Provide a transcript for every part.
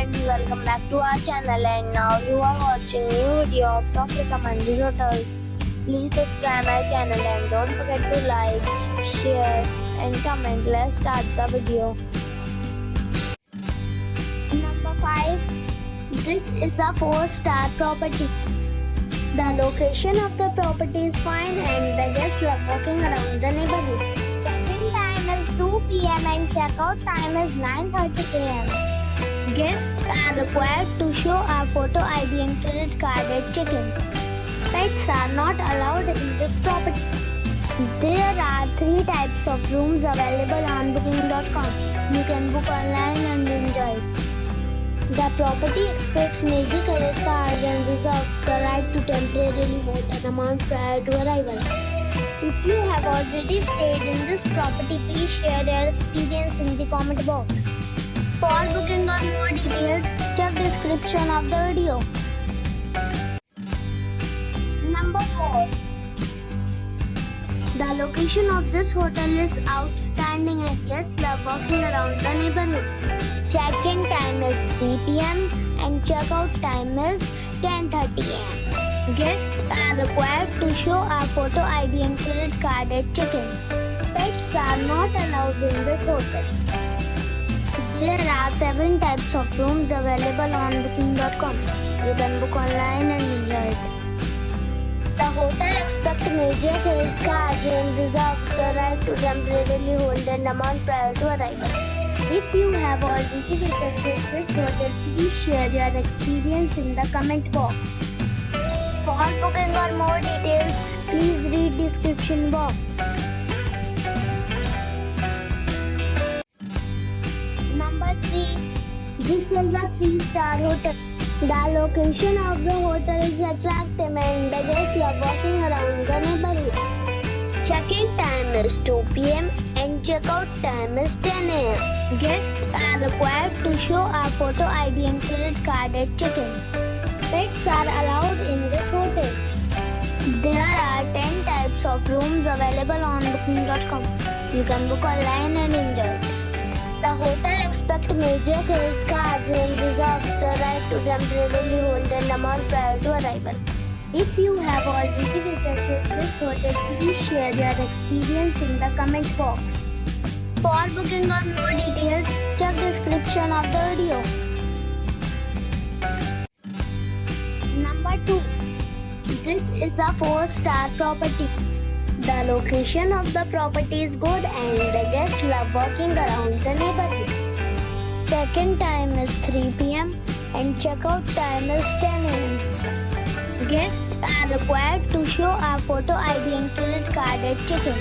friends, welcome back to our channel, and now you are watching new video of top recommended hotels. Please subscribe our channel and don't forget to like, share and comment. Let's start the video. Number 5. This is a 4-star property. The location of the property is fine and the guests love walking around the neighborhood. Check-in time is 2 p.m. and check-out time is 9:30 a.m. Guests are required to show a photo ID and credit card at check-in. Pets are not allowed in this property. There are 3 types of rooms available on booking.com. You can book online and enjoy it. The property accepts major credit cards and reserves the right to temporarily hold an amount prior to arrival. If you have already stayed in this property, please share your experience in the comment box. For booking or more details, check description of the video. Number 4. The location of this hotel is outstanding and guests love walking around the neighborhood. Check-in time is 3 p.m. and check-out time is 10:30 a.m. Guests are required to show a photo ID and credit card at check-in. Pets are not allowed in this hotel. There are 7 types of rooms available on booking.com. You can book online and enjoy it. The hotel expects major credit cards and reserves the right to temporarily hold an amount prior to arrival. If you have already visited this hotel, please share your experience in the comment box. For booking or more details, please read description box. Number 3. This is a 3-star hotel. The location of the hotel is attractive and the guests love walking around the neighborhood. Check-in time is 2 p.m. and check-out time is 10 a.m. Guests are required to show a photo ID and credit card at check-in. Pets are allowed in this hotel. There are 10 types of rooms available on booking.com. You can book online and enjoy it. The hotel expects major credit cards and reserves the right to temporarily hold an amount prior to arrival. If you have already visited this hotel, please share your experience in the comment box. For booking or more details, check description of the video. Number 2. This is a 4-star property. The location of the property is good and the guests love walking around the neighborhood. Check-in time is 3 p.m. and check-out time is 10 a.m. Guests are required to show a photo ID and credit card at check-in.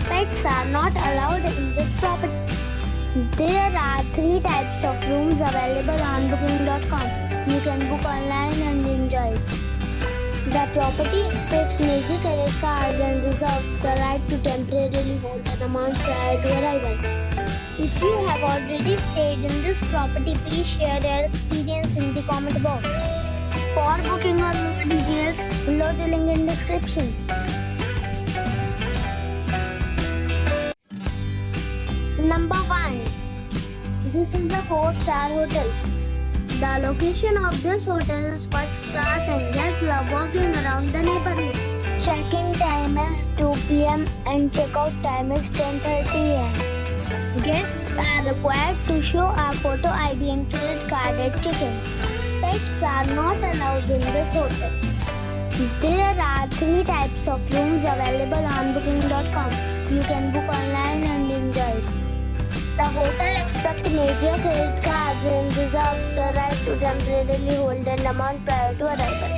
Pets are not allowed in this property. There are 3 types of rooms available on booking.com. You can book online and enjoy it. The property accepts major credit cards and reserves the right to temporarily hold an amount prior to arrival. If you have already stayed in this property, please share your experience in the comment box. For booking or more details, below the link in description. Number 1. This is a 4-star hotel. The location of this hotel is first class and guests love walking around the neighborhood. Check-in time is 2 p.m. and check-out time is 10:30 a.m. Guests are required to show a photo ID and credit card at check-in. Pets are not allowed in this hotel. There are 3 types of rooms available on booking.com. You can book online and enjoy it. The hotel expects major credit cards and reserves the right to temporarily hold an amount prior to arrival.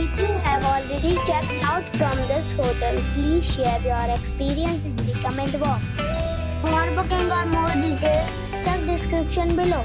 If you have already checked out from this hotel, please share your experience in the comment box. For booking or more details, check description below.